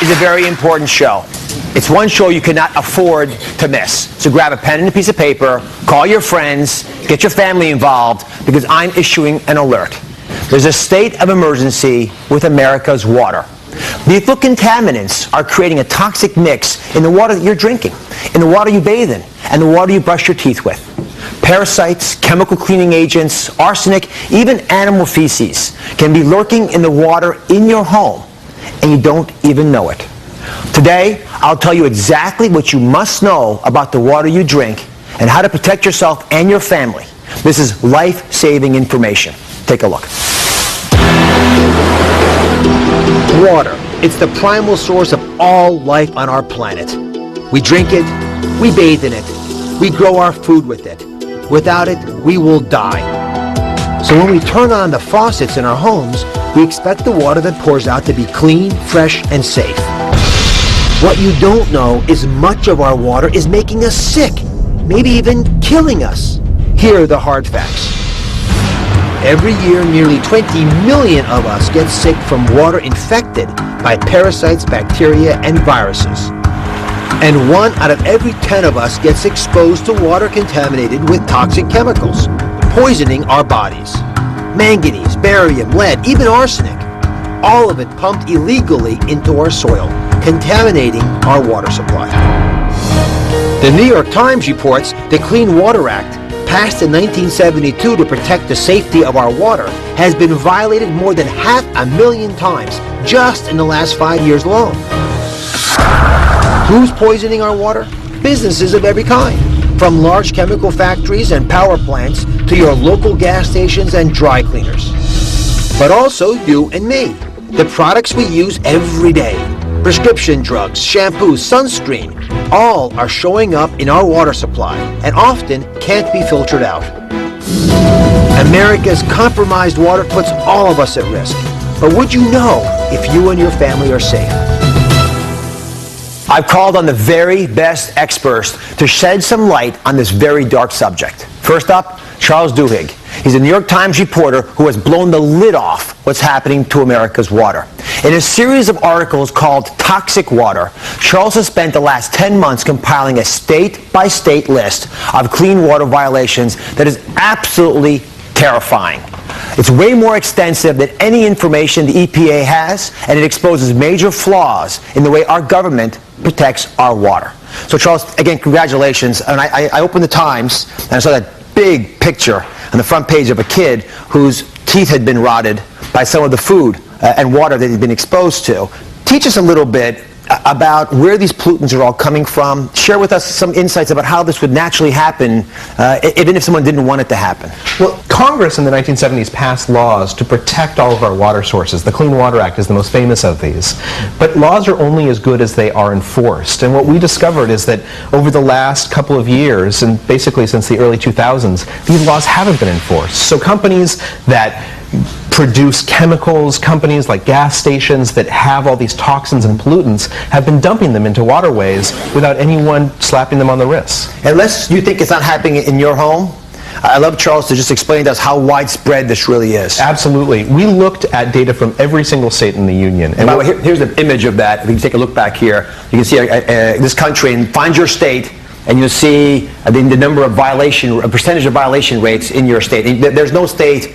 is a very important show. It's one show you cannot afford to miss. So grab a pen and a piece of paper, call your friends, get your family involved, because I'm issuing an alert. There's a state of emergency with America's water. Lethal contaminants are creating a toxic mix in the water that you're drinking, in the water you bathe in, and the water you brush your teeth with. Parasites, chemical cleaning agents, arsenic, even animal feces can be lurking in the water in your home, and you don't even know it. Today, I'll tell you exactly what you must know about the water you drink and how to protect yourself and your family. This is life-saving information. Take a look. Water. It's the primal source of all life on our planet. We drink it, we bathe in it, we grow our food with it. Without it, we will die. So when we turn on the faucets in our homes, we expect the water that pours out to be clean, fresh, and safe. What you don't know is much of our water is making us sick, maybe even killing us. Here are the hard facts. Every year, nearly 20 million of us get sick from water infected by parasites, bacteria, and viruses. And 1 out of every 10 of us gets exposed to water contaminated with toxic chemicals, poisoning our bodies. Manganese, barium, lead, even arsenic. All of it pumped illegally into our soil, contaminating our water supply. The New York Times reports the Clean Water Act, passed in 1972 to protect the safety of our water, has been violated more than 500,000 times just in the last 5 years alone. Who's poisoning our water? Businesses of every kind, from large chemical factories and power plants to your local gas stations and dry cleaners. But also you and me, the products we use every day. Prescription drugs, shampoos, sunscreen, all are showing up in our water supply and often can't be filtered out. America's compromised water puts all of us at risk. But would you know if you and your family are safe? I've called on the very best experts to shed some light on this very dark subject. First up, Charles Duhigg. He's a New York Times reporter who has blown the lid off what's happening to America's water. In a series of articles called Toxic Water, Charles has spent the last 10 months compiling a state-by-state list of clean water violations that is absolutely terrifying. It's way more extensive than any information the EPA has, and it exposes major flaws in the way our government protects our water. So Charles, again, congratulations. And I opened the Times and I saw that big picture on the front page of a kid whose teeth had been rotted by some of the food and water that he'd been exposed to. Teach us a little bit about where these pollutants are all coming from. Share with us some insights about how this would naturally happen, even if someone didn't want it to happen. Well, Congress in the 1970s passed laws to protect all of our water sources. The Clean Water Act is the most famous of these. But laws are only as good as they are enforced. And what we discovered is that over the last couple of years, and basically since the early 2000s, these laws haven't been enforced. So companies that produce chemicals, companies like gas stations that have all these toxins and pollutants have been dumping them into waterways without anyone slapping them on the wrists. Unless you think it's not happening in your home, I'd love Charles to just explain to us how widespread this really is. Absolutely. We looked at data from every single state in the union. And by the way, here's an image of that. If you can take a look back here, you can see this country, and find your state, and you'll see the number of percentage of violation rates in your state. And there's no state,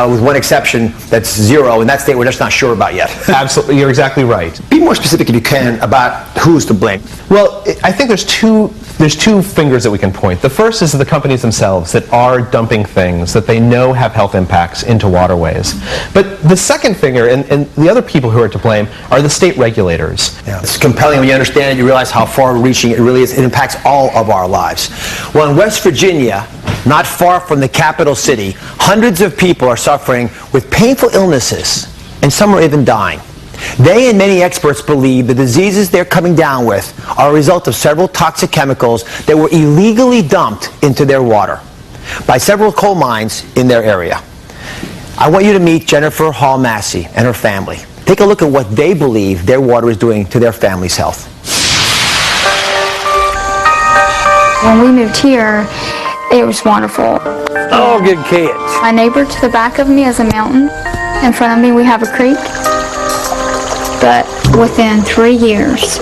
with one exception, that's zero, and that state we're just not sure about yet. Absolutely, you're exactly right. Be more specific if you can about who's to blame. Well, I think there's two fingers that we can point. The first is the companies themselves that are dumping things that they know have health impacts into waterways. But the second finger, and the other people who are to blame, are the state regulators. Yeah, it's compelling when you understand it, you realize how far-reaching it really is. It impacts all of our lives. Well, in West Virginia, not far from the capital city, hundreds of people are suffering with painful illnesses, and some are even dying. They and many experts believe the diseases they're coming down with are a result of several toxic chemicals that were illegally dumped into their water by several coal mines in their area. I want you to meet Jennifer Hall Massey and her family. Take a look at what they believe their water is doing to their family's health. When we moved here, it was wonderful. Oh, good kids. My neighbor to the back of me is a mountain. In front of me we have a creek. But Within 3 years,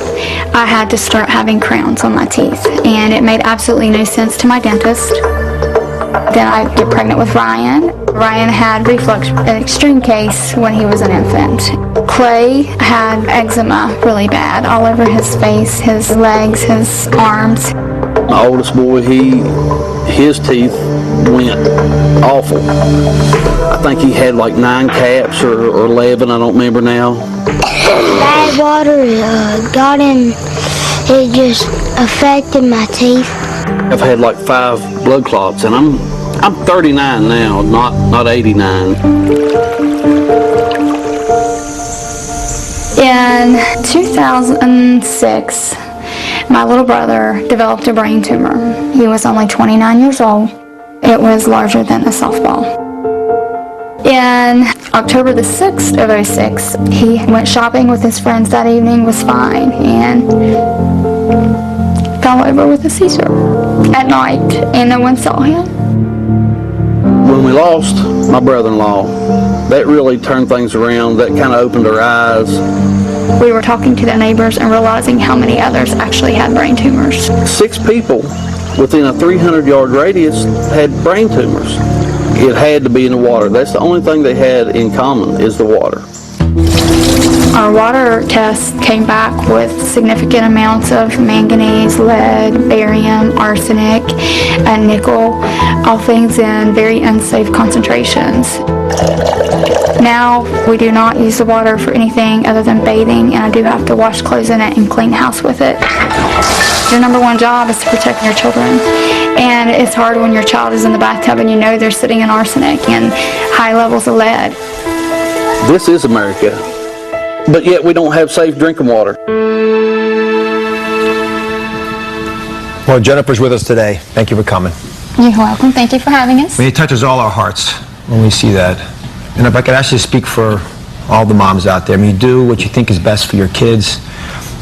I had to start having crowns on my teeth, and it made absolutely no sense to my dentist. Then I get pregnant with Ryan. Ryan had reflux, an extreme case when he was an infant. Clay had eczema really bad all over his face, his legs, his arms. My oldest boy, his teeth went awful. I think he had like 9 caps or 11, I don't remember now. Bad water got in, it just affected my teeth. I've had like 5 blood clots, and I'm 39 now, not 89. In 2006, my little brother developed a brain tumor. He was only 29 years old. It was larger than a softball. In October the 6th of 06, he went shopping with his friends that evening, was fine, and fell over with a seizure at night, and no one saw him. When we lost my brother-in-law, that really turned things around. That kind of opened our eyes. We were talking to the neighbors and realizing how many others actually had brain tumors. 6 people within a 300-yard radius had brain tumors. It had to be in the water. That's the only thing they had in common, is the water. Our water test came back with significant amounts of manganese, lead, barium, arsenic, and nickel, all things in very unsafe concentrations. Now we do not use the water for anything other than bathing, and I do have to wash clothes in it and clean the house with it. Your number one job is to protect your children, and it's hard when your child is in the bathtub and you know they're sitting in arsenic and high levels of lead. This is America, but yet we don't have safe drinking water. Well, Jennifer's with us today. Thank you for coming. You're welcome. Thank you for having us. I mean, it touches all our hearts when we see that. And if I could actually speak for all the moms out there, I mean, you do what you think is best for your kids.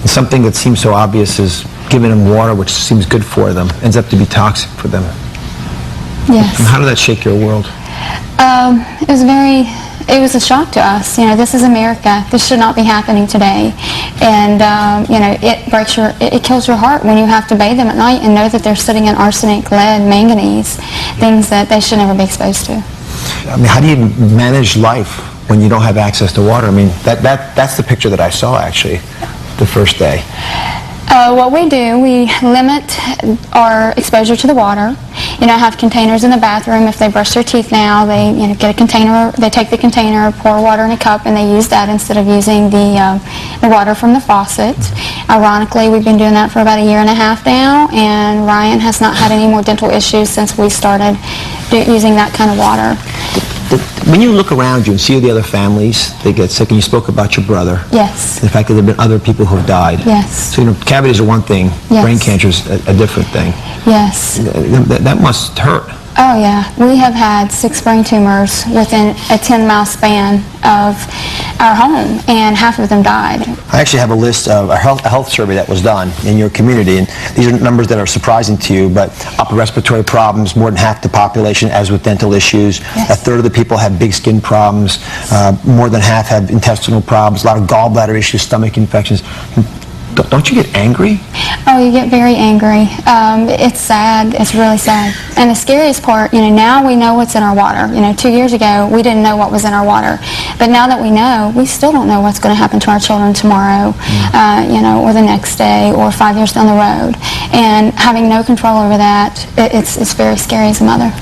And something that seems so obvious is giving them water, which seems good for them, ends up to be toxic for them. Yes. And how did that shake your world? It was a shock to us. You know, this is America. This should not be happening today. And, you know, it kills your heart when you have to bathe them at night and know that they're sitting in arsenic, lead, manganese, things that they should never be exposed to. I mean, how do you manage life when you don't have access to water? I mean, that's the picture that I saw, actually, the first day. What we do, we limit our exposure to the water. You know, have containers in the bathroom. If they brush their teeth now, they get a container. They take the container, pour water in a cup, and they use that instead of using the water from the faucet. Ironically, we've been doing that for about 1.5 years now, and Ryan has not had any more dental issues since we started using that kind of water. When you look around you and see the other families that get sick, and you spoke about your brother. Yes. The fact that there have been other people who have died. Yes. So, you know, cavities are one thing, Yes. brain cancer is a different thing. Yes. That must hurt. Oh, yeah. We have had 6 brain tumors within a 10-mile span of our home, and half of them died. I actually have a list of a health survey that was done in your community, and these are numbers that are surprising to you, but upper respiratory problems, more than half the population, as with dental issues. Yes. A third of the people have big skin problems. More than half have intestinal problems, a lot of gallbladder issues, stomach infections. Don't you get angry? Oh, you get very angry. It's sad. It's really sad. And the scariest part, you know, now we know what's in our water. You know, 2 years ago, we didn't know what was in our water. But now that we know, we still don't know what's going to happen to our children tomorrow, you know, or the next day, or 5 years down the road. And having no control over that, it's very scary as a mother.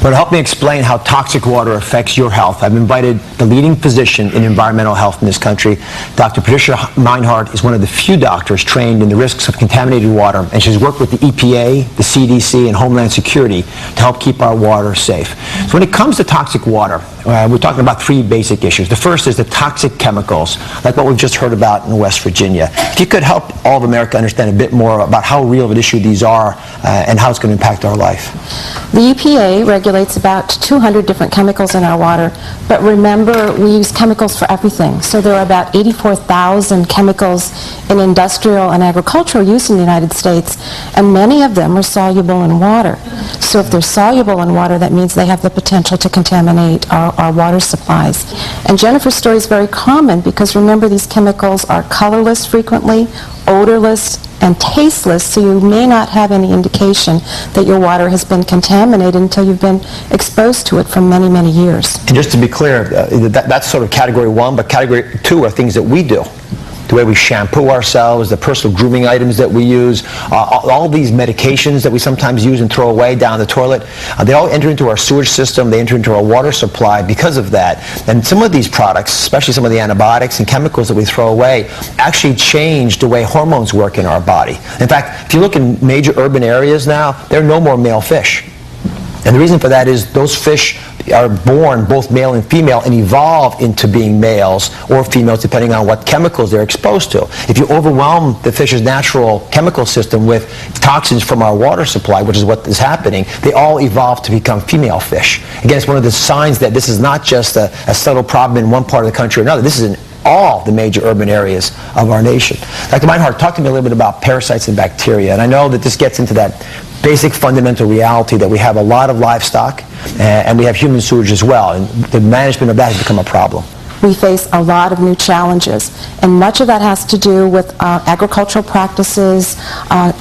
Well, to help me explain how toxic water affects your health, I've invited the leading physician in environmental health in this country. Dr. Patricia Meinhardt is one of the few doctors trained in the risks of contaminated water, and she's worked with the EPA, the CDC, and Homeland Security to help keep our water safe. So when it comes to toxic water, we're talking about 3 basic issues. The first is the toxic chemicals, like what we've just heard about in West Virginia. If you could help all of America understand a bit more about how real of an issue these are and how it's going to impact our life. The EPA regulates about 200 different chemicals in our water, but remember, we use chemicals for everything. So there are about 84,000 chemicals in industrial and agricultural use in the United States, and many of them are soluble in water. So if they're soluble in water, that means they have the potential to contaminate our water supplies. And Jennifer's story is very common because remember, these chemicals are colorless frequently, odorless, and tasteless, so you may not have any indication that your water has been contaminated until you've been exposed to it for many, many years. And just to be clear, that's sort of category 1, but category 2 are things that we do. The way we shampoo ourselves, the personal grooming items that we use, all these medications that we sometimes use and throw away down the toilet, they all enter into our sewage system, they enter into our water supply because of that. And some of these products, especially some of the antibiotics and chemicals that we throw away, actually change the way hormones work in our body. In fact, if you look in major urban areas now, there are no more male fish. And the reason for that is those fish are born both male and female and evolve into being males or females depending on what chemicals they're exposed to. If you overwhelm the fish's natural chemical system with toxins from our water supply, which is what is happening, they all evolve to become female fish. Again, it's one of the signs that this is not just a subtle problem in one part of the country or another. This is in all the major urban areas of our nation. Dr. Meinhardt, talk to me a little bit about parasites and bacteria. And I know that this gets into that basic fundamental reality that we have a lot of livestock and we have human sewage as well, and the management of that has become a problem. We face a lot of new challenges, and much of that has to do with agricultural practices,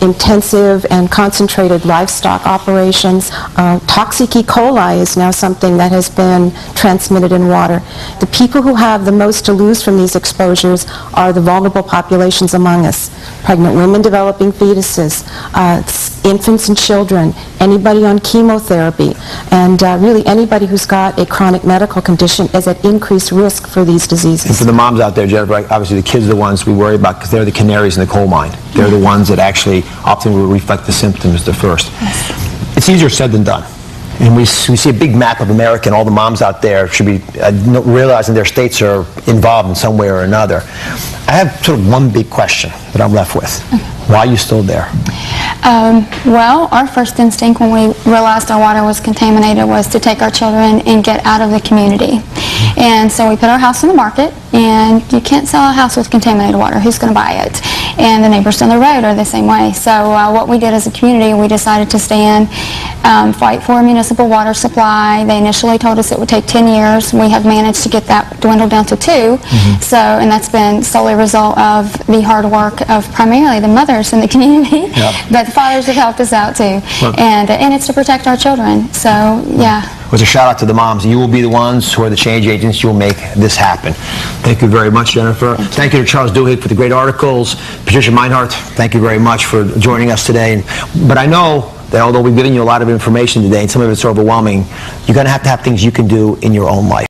intensive and concentrated livestock operations. Toxic E. coli is now something that has been transmitted in water. The people who have the most to lose from these exposures are the vulnerable populations among us. Pregnant women developing fetuses, infants and children, anybody on chemotherapy, and really anybody who's got a chronic medical condition is at increased risk for these diseases. And for the moms out there, Jennifer, obviously the kids are the ones we worry about because they're the canaries in the coal mine. They're the ones that actually often will reflect the symptoms the first. Yes. It's easier said than done. And we see a big map of America, and all the moms out there should be realizing their states are involved in some way or another. I have sort of one big question that I'm left with. Why are you still there? Well, our first instinct when we realized our water was contaminated was to take our children and get out of the community. And so we put our house on the market, and you can't sell a house with contaminated water. Who's going to buy it? And the neighbors down the road are the same way. So what we did as a community, we decided to stand, fight for a municipal water supply. They initially told us it would take 10 years. We have managed to get that dwindled down to 2. So, and that's been solely a result of the hard work of primarily the mothers in the community, but the fathers have helped us out too. And it's to protect our children. So, yeah. It was a shout out to the moms. You will be the ones who are the change agents. You will make this happen. Thank you very much, Jennifer. Thank you to Charles Duhigg for the great articles. Patricia Meinhardt, thank you very much for joining us today. But I know that although we've given you a lot of information today and some of it's overwhelming, you're going to have things you can do in your own life.